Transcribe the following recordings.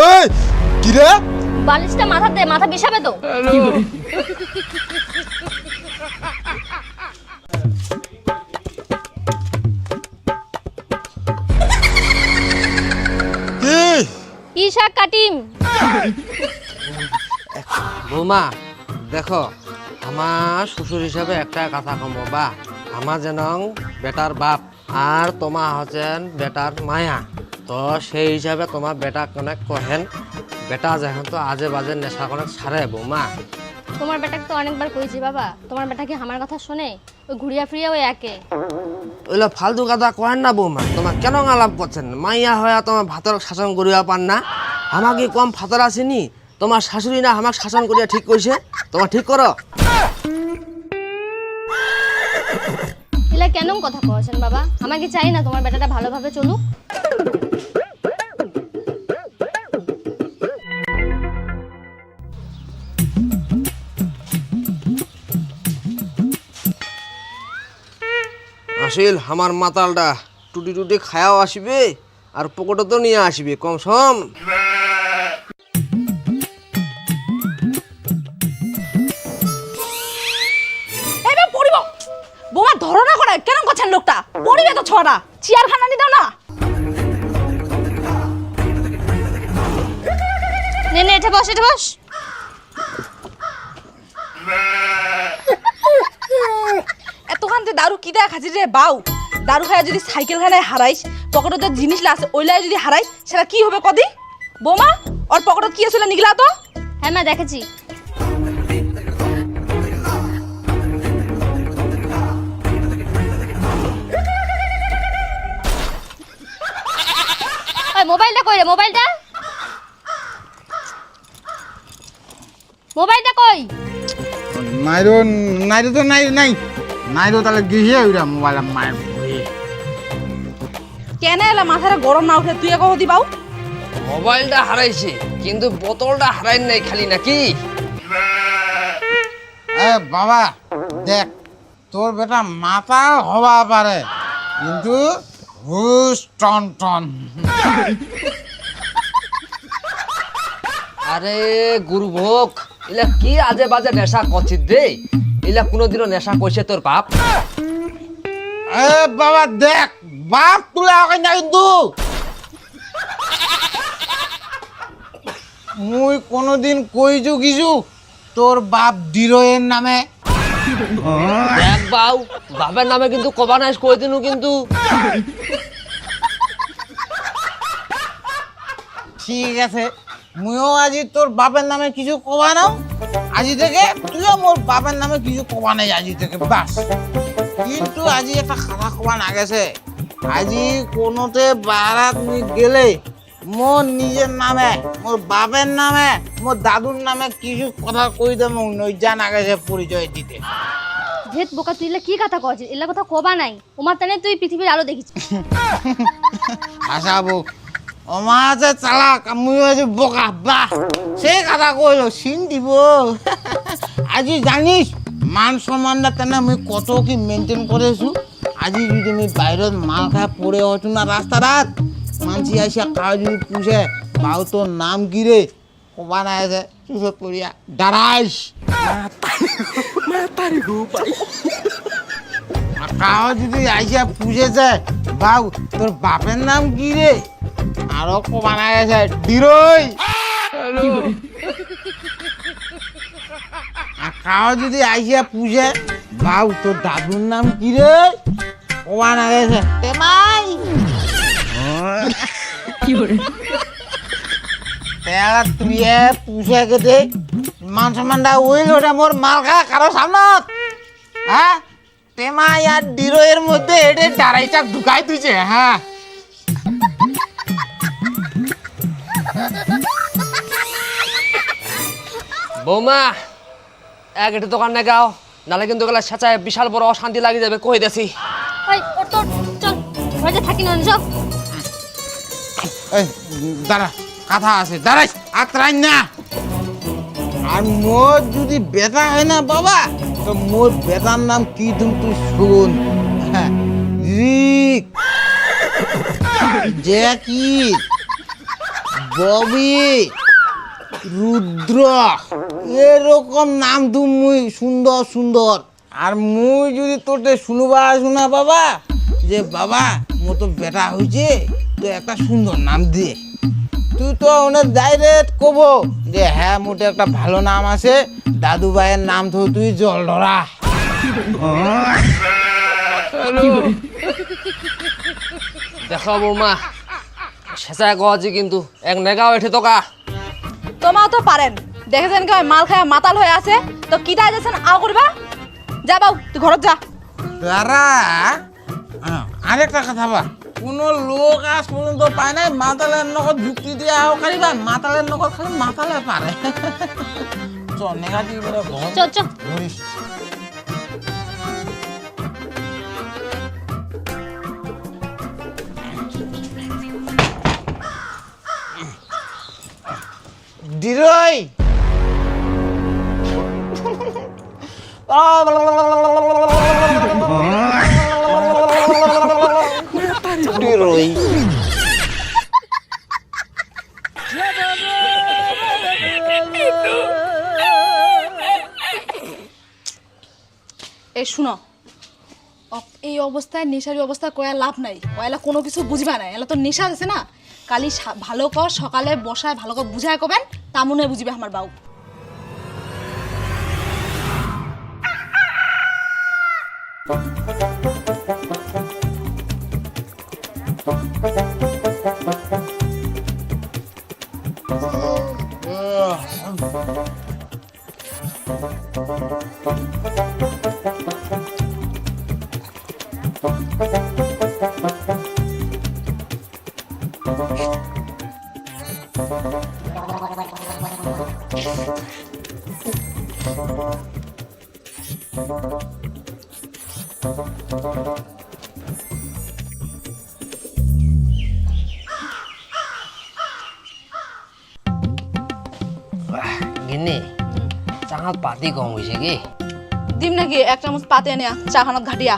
এই কি রে? বালিশটা মাথাতে, মাথা বিষাবে তো। কি শাক কাটিম? বৌমা দেখো, আমার শ্বশুর হিসাবে একটা কথা কম বা আমার যেন বেটার বাপ আর তোমার হচ্ছেন বেটার মায়া, তো সেই হিসাবে তোমার বেটা অনেক কহেন বেটা যখন তো আজে বাজে নেশা অনেক ছাড়ে বৌমা। তোমার বেটাকে তো অনেকবার কইছি বাবা, তোমার বেটা কি আমার কথা শোনে? ওই ঘুরিয়া ফিরিয়া ওই একে। ওইলা ফালতু কথা কহেন না বৌমা, তোমার কেন আলাপ করছেন? মাইয়া হয়ে তোমার ভাতর শাসন করিয়া পান না? আমাকে কম ফাতর আসেনি? তোমার শাশুড়ি না আমাকে শাসন করিয়া ঠিক কইছে, তোমার ঠিক করো। এলা কেন কথা কইছেন বাবা? আমাকে চাই না তোমার বেটাটা ভালোভাবে চলুক। আসিল আমার মাতালটা টুটি টুটি খায়াও আসবে আর পকেটও তো নিয়ে আসবে কম সম। এবার পড়িব বোমা ধরো না করে কেন করছেন লোকটা? পড়িবে তো ছড়া চেয়ার খানা নি দাও না। নে নে, এটা বস, এটা বস। এতখান তুই দারু কি দেয়া খাচ্ছিস রে বাউ? দারু খায় যদি সাইকেল খানায় হারাইস, পকেটে তো জিনিস আছে ওইলায় যদি হারাইস সেটা কি হবে কদি? বোমা ওর পকেটে কি আছে নিগলা তো? হ্যাঁ মা, দেখেছি। ওই মোবাইলটা কই রে? মোবাইলটা মোবাইলটা কই? নাইরো নাইরো তো নাই নাই নাইরো তাহলে গিয়ে ওইরা মোবাইল মার বয়ে। কেন এলা মাথাটা গরম না উঠে তুই কহ দি বাউ? মোবাইলটা হারাইছে কিন্তু বোতলটা হারাই নাই খালি নাকি? এ বাবা দেখ, তোর বেটা মাথা হবা পারে কিন্তু হুস টন টন। আরে গুরুভোগ, এলা কি আজে বাজে নেশা করছিস রে? এলা কোনোদিনও নেশা কইছে তোর বাপ? এ বাবা দেখ, বাপ তুলে আগে না কিন্তু মুই কোনোদিন কইছু কিছু তোর বাপ ডিরোয়ের নামে? দেখ বাউ, বাপের নামে কিন্তু কবা নাই কই দিনু কিন্তু। ঠিক আছে, মুইও আজি তোর বাপের নামে কিছু কবা নাও। আজি থেকে তুইও মোর বাপের নামে কিছু কবা নাই আজি থেকে, বাস। কিন্তু আজি একটা খাতা কবা না গেছে, আজি কোনোতে বারাত মুই গেলে মোর নিজের নামে, মোর বাপের নামে, মোর দাদুর নামে কিছু কথা কই দেব নইজা না গেছে পরিচয় দিতে। ধেত বোকা, তুই এলা কি কথা কইছিস? এলা কথা কবা নাই। ওমার তানে তুই পৃথিবীর আলো দেখিস। হাসাবো ওমা যে চালাক, আমিও যে বোকা, বাহ সে কথা কইলো সিন দিব। আজি জানিস মান সম্মানটা তেনে আমি কত কি মেনটেন করেছো। আজি যদি আমি বাইরের মাল খায় পড়ে হতো না রাস্তা রাত, মানসি আসিয়া কাউ যদি পুষে বাউ তোর নাম কি রে, কবা না আছে চুষে পড়িয়া দাঁড়াইস কাউ যদি আইসিয়া পুষেছে বাউ তোর বাপের নাম কি রে, আরো কবা না গেছে ডিরই। আর কাউ যদি আইসিয়া পুষে বাউ তোর দাদুর নাম কি রে, কবা না গেছে টেমাই। তুই পুষে গেছে মান সম্মানটা ওইল ওটা মোর মাল খা কারো সামনত, হ্যাঁ টেমাই আর ডিরোয়ের মধ্যে এটা দাঁড়াইটা ঢুকাই তুইছে। হ্যাঁ বৌমা এক এটা দোকান না গাও, নালে কিন্তু গেলে সেচায় বিশাল বড় অশান্তি লাগি যাবে কই দেছি। ওই ওর তোর চল, ঘরে থাকি না সব। এই দাঁড়া, কথা আছে, দাঁড়াইস আত্রাই না। আর মোর যদি বেটা হয় না বাবা, তো মোর বেটার নাম কি তুমি তুই শুন, রিক, জ্যাকি, ববি, রুদ্র, এরকম নাম তুমি সুন্দর সুন্দর। আর মুই যদি তোরতে শোনা বাবা যে বাবা মোর তো বেটা হয়েছে, তো একটা সুন্দর নাম দিয়ে তুই তো ওনার ডাইরেক্ট কব যে হ্যাঁ মোটে একটা ভালো নাম আছে, দাদু ভাইয়ের নাম তো তুই জল ধরা। দেখো বৌমা, শেষায় গজি কিন্তু এক নেগাও এঠে তোকা। তোমাও তো পারেন, দেখেছেন কি মাল খায় মাতাল হয়ে আছে, তো কিটা যাচ্ছেন আও করবা। যা বাউ, তুই ঘরত যা। তারা আরেকটা কথা বা, কোনো লোক আজ পর্যন্ত পায় নাই মাতালের নগদ যুক্তি দিয়ে আও কারিবা, মাতালের নগদ খালি মাতালে পারে। চ নেগাটিভ চল চল। ধরিস। ডিরই ডিরই এই শুনো, এই অবস্থায় নেশারি অবস্থা কয়া লাভ নাই। ওয়ালা কোনো কিছু বুঝবা না, এলা তো নেশা আছে না। কালি ভালো কর সকালে বসায় ভালো করে বুঝায় কবেন, তা মনে বুঝবে আমার বাউ। গিন্নি, চাঙাত পাতি কম হয়েছে কি? দিম নাকি এক চামচ পাতে এনে চা খানত ঘাটিয়া।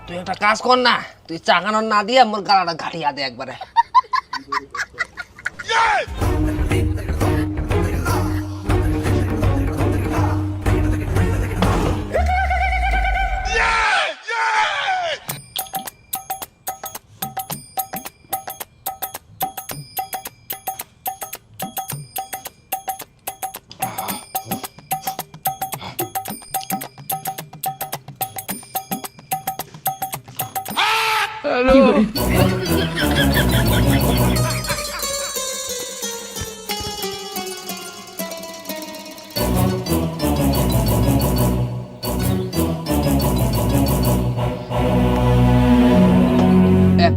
তুই একটা কাজ কর না, তুই চাঙানোর না দিয়ে মোর গালাটা ঘাটিয়া দে একবারে।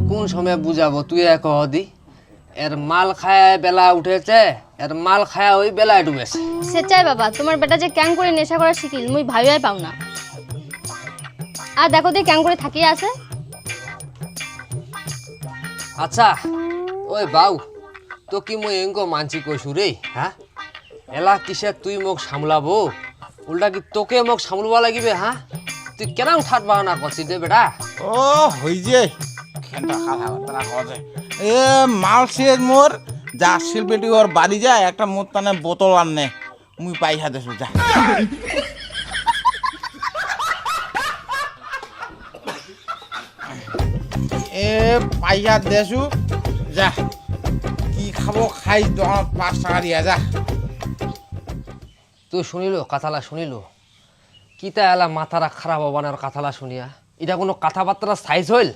কোন সময় বুঝাবো তুই এক দি? এর মাল খায় বেলা উঠেছে, এর মাল খায় ওই বেলায় ডুবেছে। সেটাই বাবা, তোমার বেটা যে ক্যাং করে নেশা করা শিখিল মুই ভাবিয়াই পাও না। আর দেখো তুই ক্যাং করে থাকিয়ে আছে। আচ্ছা ওই বাউ, তো কি মই এঙ্কো মানছি কইছু রে? হ্যাঁ, এলা কিসে তুই মোক সামলাবো, উল্টা কি তোকে মোক সামলবা লাগিবে? হ্যাঁ, তুই কেন ঠাট বাহানা করছিস রে বেটা? ও হই যে খেনটা কথাবার্তা কথা এ মাল শেষ মোর যা শিল্পীটি ওর বাড়ি যায় একটা মোতানে বোতল আনে, মুই পয়সা দেছো যা। এ পয়সা দেছো যা, কি খাবো খাই, দোকান 5 টাকা দিয়া যা। তুই শুনিল কথালা শুনিল, কিতা এলা মাথারা খারাপ হবানের কথালা শুনিয়া, এটা কোনো কথাবার্তা সাইজ হইল?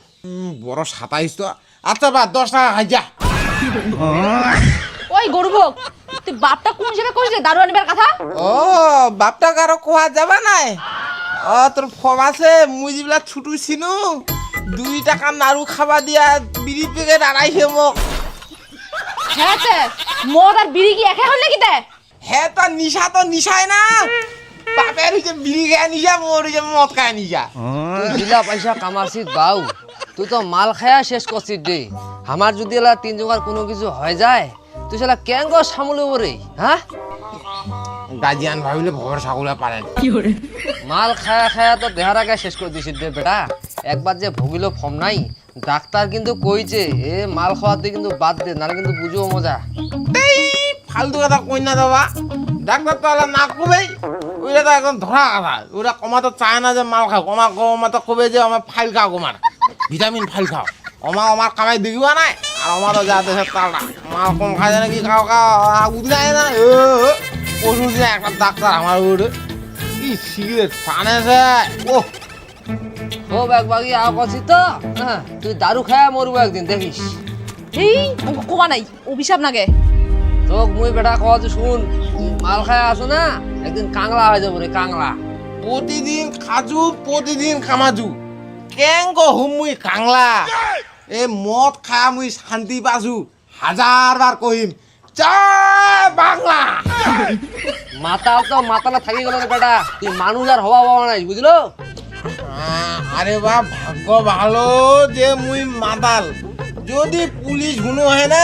বড় 27 তো। আচ্ছা বা 10 টাকা খাই যা। ওই গরুভোগ, তুই বাপটা কোন হিসেবে কইছ রে দারু আনিবার কথা? ও বাপটা কারো কোয়া যাবা নাই? ও তোর ফম আছে, মুই যিবিলাক ছুটু চিনু 2 টাকা নাড়ু খাবা দিয়া বিড়ি পেকেট আড়াইছে মোক। হ্যাঁ মদ আর বিড়ি কি একে হল নাকি তে? হ্যাঁ তো নিশা তো নিশাই না, বাপের হইছে বিড়ি খায় নিশা, মোর হইছে মদ খায় নিশা। তুই দিলা পয়সা কামারছিস বাউ, তুই তো মাল খায়া শেষ করছিস রে। আমার যদি এলা 3 জোগাড় কোনো কিছু হয়ে যায়, তুই সেটা কেন গো সামলব রে? হ্যাঁ, গাজিয়ান ভাবিলে ভবর সাগুলা পারেন। মাল খায়া খায়া তো দেহার আগে শেষ করে দিছিস রে বেটা। একবার যে ভুগিল ফম নাই, ডাক্তার কিন্তু কইছে এ মাল খাওয়াতে কিন্তু বাদ দে, নাহলে কিন্তু বুঝবো মজা। এই ফালতু কথা কই না দাদা, ডাক্তার তো আলা না কবেই, ওইটা তো একদম ধরা কথা। ওরা কমাতে চায় না যে মাল খাও, কমাতে কবে যে আমার ফাইল খাও, কমার ভিটামিন ফাইল খাও, আমার কামাই দেখিবা নাই। আর আমারও যা দেশের তালটা মাল কম খাই জানে কি খাও উঠে না পশু দিয়ে একটা ডাক্তার আমার উঠে কি সিগারেট টানেছে ও। ও একবাগি আও কছি তো, হ্যাঁ তুই দারু খায় মরবো একদিন দেখিস। এই অঙ্ক কোয়া নাই অভিশাপ নাগে। তোক মুই বেটা কওয়া যে শুন, তুই মাল খায় আসো না একদিন কাংলা হয়ে যাবো রে, কাংলা। প্রতিদিন খাজু প্রতিদিন খামাজু কেং গো হুমুই কাংলা। এ মদ খা মুই শান্তি পাছু, 1000 বার কহিম জয় বাংলা। মাতাল তো মাতালা থাকি গেল রে বেটা, তুই মানুষ আর হওয়া পাওয়া নাই বুঝলো। আরে বা ভাগ্য ভালো যে মুই মাতাল, যদি পুলিশ গুনো হয় না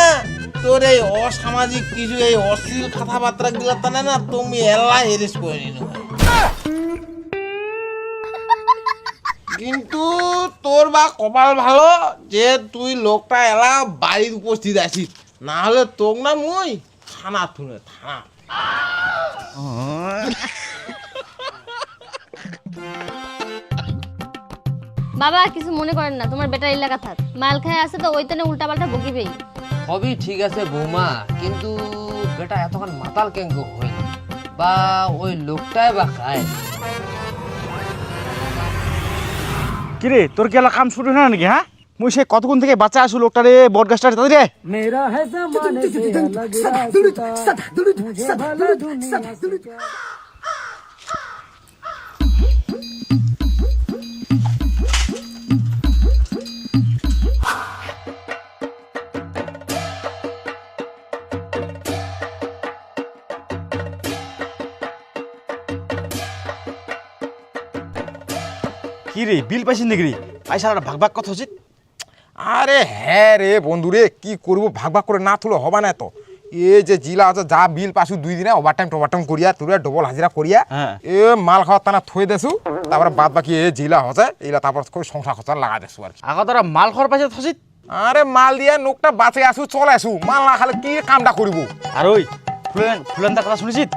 তোর এই অসামাজিক কিছু এই অশ্লীল কথাবার্তা গুলো তানে না তুমি এলা এরেস্ট করে নিন। কিন্তু তোর বা কপাল ভালো যে তুই লোকটা এলা বাড়ির উপস্থিত আছিস, না হলে তোক না মুই থানা থুনে থানা। বাবা কিছু মনে করেন না, তোমার বেটার এলাকা থাক, মাল খায় আছে তো ওই তেনে উল্টা পাল্টা বকিবেই। সবই ঠিক আছে বৌমা, কিন্তু বেটা এতক্ষণ মাতাল কেঙ্গ হই বা ওই লোকটাই বা খায়। কিরে তোর কি এলা কাম শুরু হয় না নাকি? হ্যাঁ মুই সে কতক্ষণ থেকে বাচ্চা আসু লোকটা রে বট গাছটা তাদের রে। কি রে বিল পাইছিস নাকি রে? পয়সা ভাগ ভাগ কথা হচ্ছে। আরে হ্যাঁ রে বন্ধুরে, কি করবো ভাগ ভাগ করে না তুলে হবা না তো। এ যে জিলা আছে যা বিল পাসু 2 দিনে ওভারটাইম করিয়া তুলে ডবল হাজিরা করিয়া এ মাল খাওয়ার টানা থই দেছু, তারপরে বাদ বাকি এ জিলা হচ্ছে এইলা তারপর সংসার খরচা লাগা দেছু আর কি। আগত তোরা মাল খর পাইছে থছিত। আরে মাল দিয়া নোকটা বাঁচে আসু চলে আসু, মাল না খালে কি কামটা করিব। আর ওই ফুলেন কথা শুনেছিস?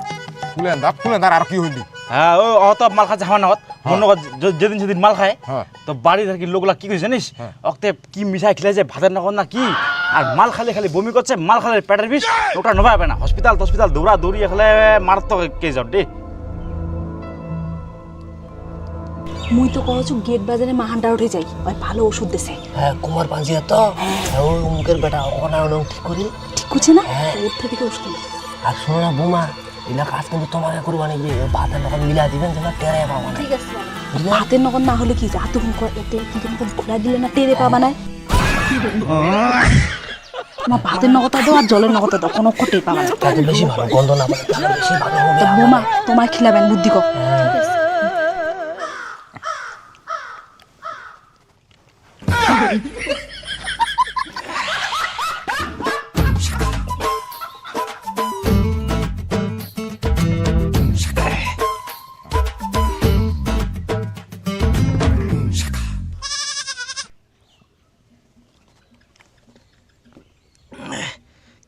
ফুলেন দার আর কি হইলি? হ্যাঁ ওই অত মাল খাচ্ছে আমার নগদ, মন নগদ যেদিন সেদিন মাল খায় হ্যাঁ। তো বাড়ির আর কি লোকগুলা কি কইছে জানিস? অক্তে কি মিঠাই খেলেছে ভাতের নগদ না কি, আর মাল খালি খালি বমি করছে, মাল খালে পেটের বিষ, ওটা নবা হবে না। হসপিটাল দৌড়া দৌড়ি খেলে মারাত্মক কেস দে। মুই তো কহছু গেট বাজারে মাহানটা উঠে যাই, ওই ভালো ওষুধ দেছে। হ্যাঁ কুমার পাঞ্জিয়া তো ওই মুখের বেটা অনায়ন ঠিক করি ঠিক করছে না? ওর থেকে ওষুধ নেই। আর শোনো না বৌমা, এলা কাজ কিন্তু তোমাকে করবা নাকি, ভাতের নগদ মিলা দিবেন যেন টেরে পাবো না। ঠিক আছে হাতের নগদ না হলে কি হাতে কিন্তু খোলা দিলে না টেরে পাবা না। তোমার ভাতের নগদটা দাও আর জলের নগদটা দাও, কোনো টের পাবা না। তাতে বেশি ভালো গন্ধ না পাবে, তাহলে বেশি ভালো হবে। তা বোমা তোমায় খিলাবেন বুদ্ধি কর।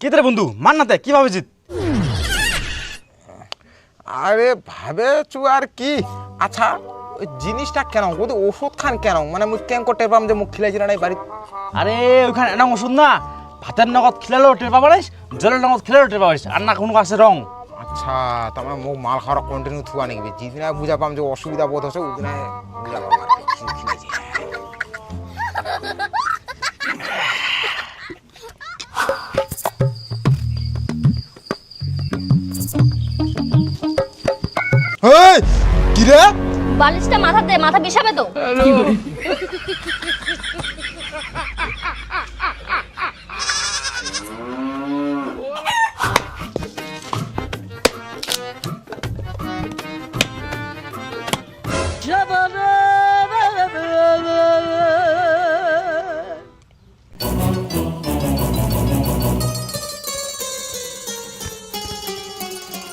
কি রে বন্ধু মান না তে কি ভাবেছিস? আরে ভাবেছু আর কি। আচ্ছা ওই জিনিসটা কেন ওদের ওষুধ খান কেন, মানে মুই কেন করতে পারলাম যে মুখ খিলাইছি না নাই বাড়ি? আরে ওইখানে এনা ওষুধ না, ভাতের নগদ খিলালেও টের পাবারিস, জলের নগদ খিলালেও টের পাবারিস, আর না কোনো আছে রং। আচ্ছা তোমার মুখ মাল খাওয়ার কন্টিনিউ থুয়া নাকি? যেদিন বুঝা পাম যে অসুবিধা বোধ হচ্ছে ওদিন বুঝা পাম আর কি খিলাইছি। এই কি রে? বালিশটা মাথাতে, মাথা বিষাবে তো।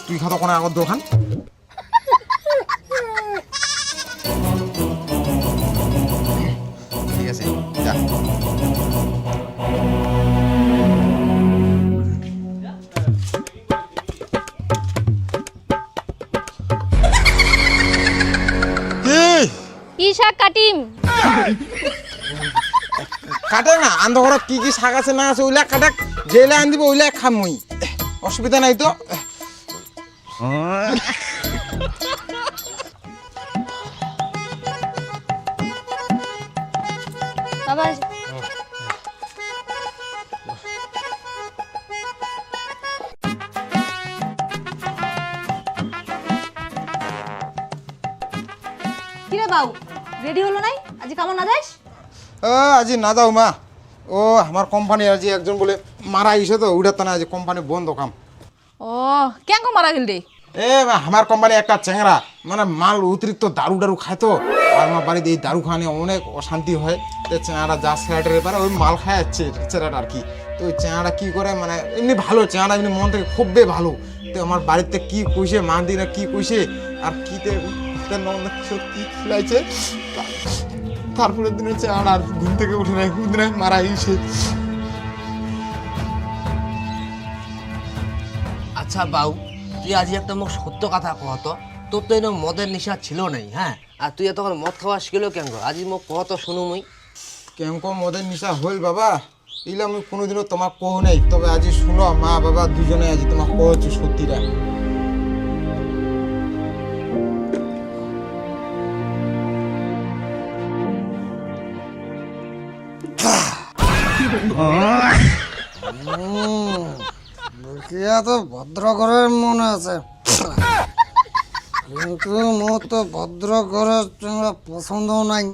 তুই খাতো কোন আগত দোকান? ঠিক আছে যা। কি কি শাক কাটিম? কাটে না আন্ধঘরত কি কি শাক আছে না আছে ওইলা কাটাক জেলে আন দিব ওইলা খাম মুই অসুবিধা নাই তো বাবা কিরে বাউ রেডি হলো নাই আজ কেমন না যাস? আজি না যাও মা ও আমার কোম্পানি আজি একজন বলে মারা গেছে তো ওইটা তো না আজি কোম্পানি বন্ধ কাম ও কেন কো মারা গেল রে? এ আমার কোম্পানি একটা চেংড়া মানে মাল অতিরিক্ত দারু দারু খায় তো আর আমার বাড়িতে এই দারু খাওয়া নিয়ে অনেক অশান্তি হয় তো চেংড়া যা স্যালাডের এবারে ওই মাল খায় যাচ্ছে চেরাটা আর কি তো ওই চেংড়া কি করে মানে এমনি ভালো চেংড়া এমনি মন থেকে খুব ভালো তো আমার বাড়িতে কি কইছে মা দিনা কি কইছে আর কিতে কি খিলাইছে তারপরে দিনে চেংড়া আর ঘুম থেকে উঠে নাই ঘুম দিনে মারা গেছে আচ্ছা বাউ, তুই আজি একটা মোক সত্য কথা কহতো, তোর তো এরকম মদের নেশা ছিল নাই, হ্যাঁ? আর তুই তখন মদ খাওয়া শিখলো কেন? আজি মোক কহতো শুনু মুই। কেমন মদের নিশা হইল বাবা এগুলো আমি কোনোদিনও তোমার কহ নাই তবে আজি শুনো মা বাবা দুজনে আজি তোমার কহছি সত্যিটা বুকিয়া তো ভদ্র ঘরের মনে আছে কিন্তু মোর তো ভদ্র ঘরের তোমরা পছন্দ নাই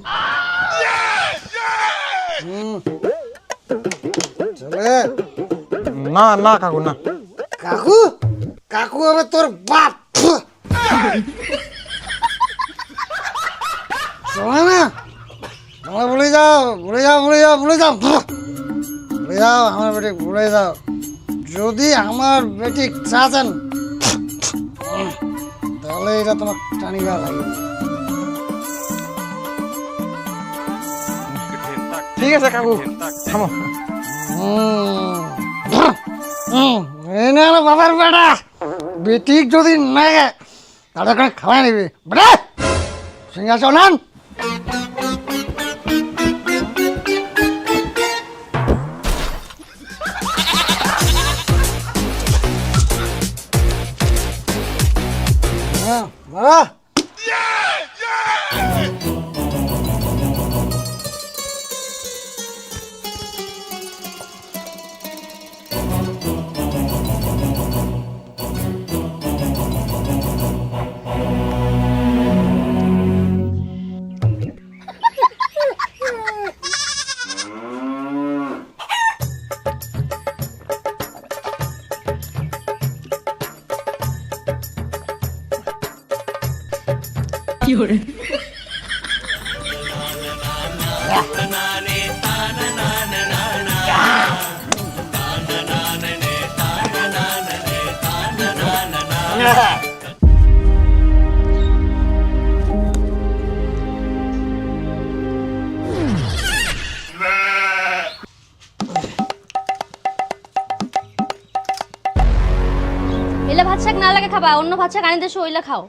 চলে না না কাকু না কাকু কাকু হবে তোর বাপ চলে না তোমরা ভুলে যাও ভুলে যাও ভুলে যাও ভুলে যাও ভুলে যাও আমার বেটি ভুলে যাও যদি আমার বেটি চাচ্ছেন তাহলে এটা তোমার টানিবা লাগে ঠিক আছে কাকু থামো বাবার বেটা বেটিক যদি না গে তাহলে ওখানে খাওয়াই নিবি বেটা সিংহাসন আন বাবা এলে ভাত শাক না লাগে খাবা, অন্য ভাত শাক আনি দেশো ওইলা খাও।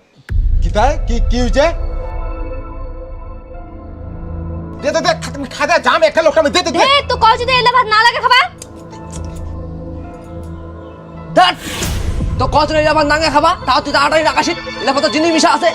কি তাই কি কি হইছে দে দে দে তুমি খাদা জাম একটা লোকটা দে দে দে তো কল যদি এলে ভাত না লাগে খাবা। ধ্যাৎ, তো কত আবার নাঙ্গে খাবা, তাও তুই তাড়াতাড়ি রাখাসিস, এলাকা তো জিনিস মিশা আছে।